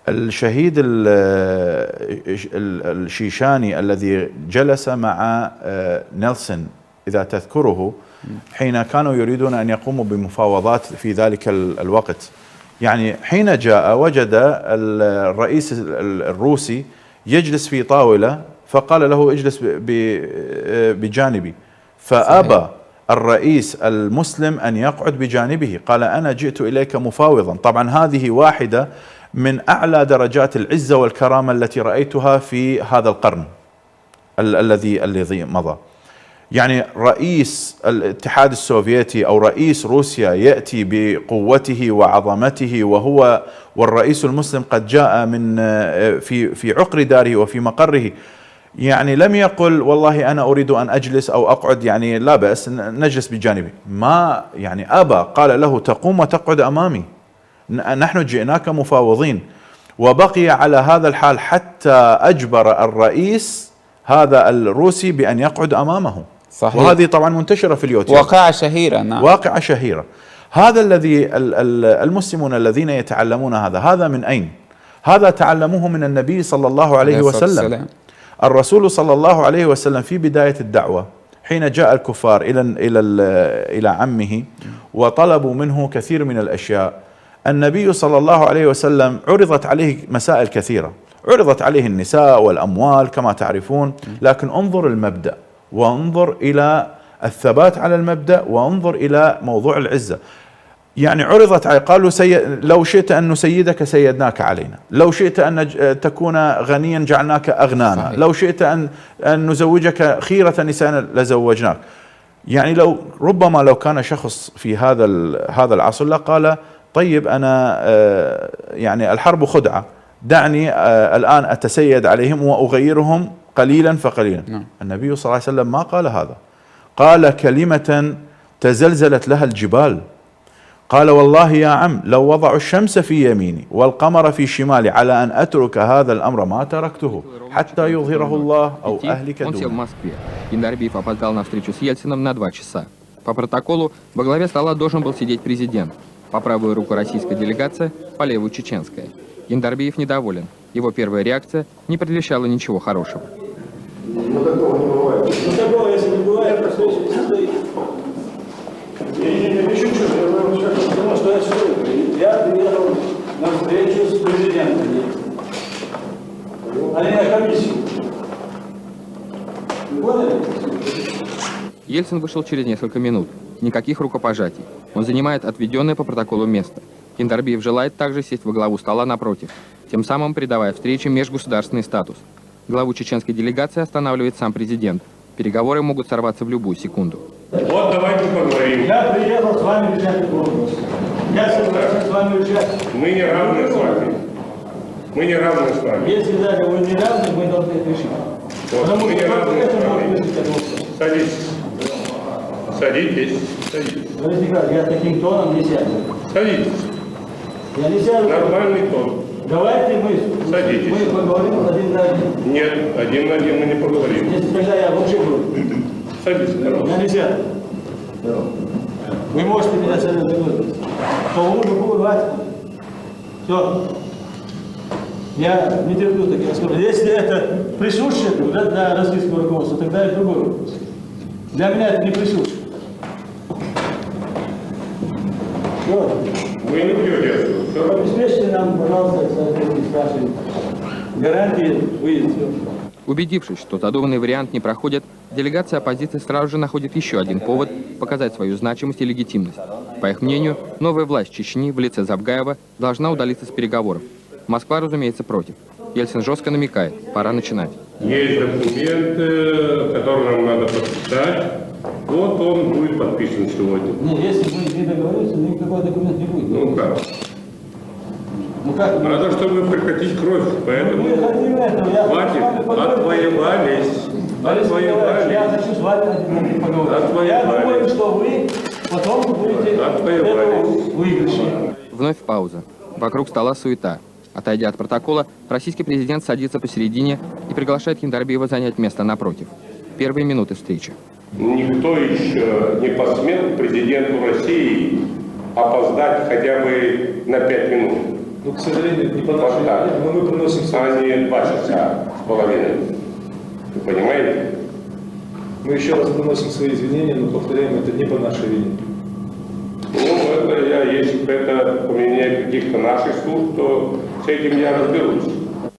الشهيد الشيشاني الذي جلس مع نيلسون إذا تذكره حين كانوا يريدون أن يقوموا بمفاوضات في ذلك الوقت، يعني حين جاء وجد الرئيس الروسي يجلس في طاولة فقال له اجلس بجانبي، فأبى الرئيس المسلم أن يقعد بجانبه، قال أنا جئت إليك مفاوضا. طبعا هذه واحدة من أعلى درجات العزة والكرامة التي رأيتها في هذا القرن الذي مضى. يعني رئيس الاتحاد السوفيتي أو رئيس روسيا يأتي بقوته وعظمته وهو والرئيس المسلم قد جاء من في عقر داره وفي مقره، يعني لم يقل والله أنا أريد أن أجلس أو أقعد، يعني لا بأس نجلس بجانبي، ما يعني أبى، قال له تقوم وتقعد أمامي، نحن جئناك مفاوضين. وبقي على هذا الحال حتى أجبر الرئيس هذا الروسي بأن يقعد أمامه. صحيح. وهذه طبعا منتشرة في اليوتيوب، واقعة شهيرة. نعم. واقعة شهيرة. هذا الذي المسلمون الذين يتعلمون هذا من أين؟ هذا تعلموه من النبي صلى الله عليه وسلم. الرسول صلى الله عليه وسلم في بداية الدعوة حين جاء الكفار إلى عمه وطلبوا منه كثير من الأشياء، النبي صلى الله عليه وسلم عرضت عليه مسائل كثيرة، عرضت عليه النساء والأموال كما تعرفون، لكن انظر المبدأ وانظر إلى الثبات على المبدأ وانظر إلى موضوع العزة. يعني عرضت عليه، قالوا لو شئت أن نسيدك سيدناك علينا، لو شئت أن تكون غنيا جعلناك أغنانا. صحيح. لو شئت أن نزوجك خيرة نساء لزوجناك. يعني ربما لو كان شخص في هذا العصر لقال طيب أنا يعني الحرب خدعة، دعني الآن أتسيد عليهم وأغيرهم قليلا فقليلا. النبي صلى الله عليه وسلم ما قال هذا، قال كلمة تزلزلت لها الجبال، قال والله يا عم لو وضعوا الشمس في يميني والقمر في شمالي على أن أترك هذا الأمر ما تركته حتى يظهره الله أو أهلك Он сел в دونه. Москве. Гиндарбиев опоздал на встречу с Ельциным на 2 часа. По протоколу во главе стола должен был сидеть президент. По правую руку российская делегация, по левую чеченская. Гиндарбиев недоволен. Его первая реакция не предвещала ничего хорошего. Ну такого не бывает. Ну такого, если не бывает, то встреча не состоится. Не шучу, я потому что я приехал на встречу с президентом, а не на комиссию. Вы поняли? Ельцин вышел через несколько минут. Никаких рукопожатий. Он занимает отведенное по протоколу место. Гиндарбиев желает также сесть во главу стола напротив, тем самым придавая встрече межгосударственный статус. Главу чеченской делегации останавливает сам президент. Переговоры могут сорваться в любую секунду. Вот давайте поговорим. Я приехал с вами решать вопрос. Я согласен с вами решать. Мы не равны с вами. Мы не равны с вами. Если даже вы не равны, мы должны это решить. Вот, потому мы что не равны это с может вами. решить этот вопрос. Садитесь. Садитесь. Садитесь. Борис Николаевич, я таким тоном не сяду. Садитесь. Я не сяду. Нормальный тон. Давайте мы поговорим один на один. Нет, один на один мы не поговорим. Если тогда я вообще буду. Садитесь, пожалуйста. Я не сяду. Вы можете меня советовать. То лучше бывать. Все. Я не терплю таких разговоров. Если это присуще для российского руководства, тогда это другой вопрос. Для меня это не присуще. Все. Вы не пьете. Обеспечьте нам, пожалуйста, наши гарантии выезда. Убедившись, что задуманный вариант не проходит, делегация оппозиции сразу же находит еще один повод показать свою значимость и легитимность. По их мнению, новая власть Чечни в лице Завгаева должна удалиться с переговоров. Москва, разумеется, против. Ельцин жестко намекает, пора начинать. Есть документ, который нам надо подписать. Вот он будет подписан сегодня. Нет, если мы не договоримся, никакой документ не будет. Ну как? Ну как? Надо, чтобы прекратить кровь, поэтому Мы хотим этого. хватит, отвоевались. Отвоевались. Я хочу с вами поговорить. Отвоевались. Я думаю, что вы потом будете Отвоевались. выигрыши. Вновь пауза. Вокруг стола суета. Отойдя от протокола, российский президент садится посередине и приглашает Гиндарбиева занять место напротив. Первые минуты встречи. Никто еще не посмел президенту России опоздать хотя бы на 5 минут. Ну, к сожалению, не по нашей Вот так. вине, но мы приносим свои. А не 2 часа с половиной. Вы понимаете? Мы еще раз приносим свои извинения, но повторяем, это не по нашей вине. Ну, это я, если это у меня каких-то наших служб, то с этим я разберусь.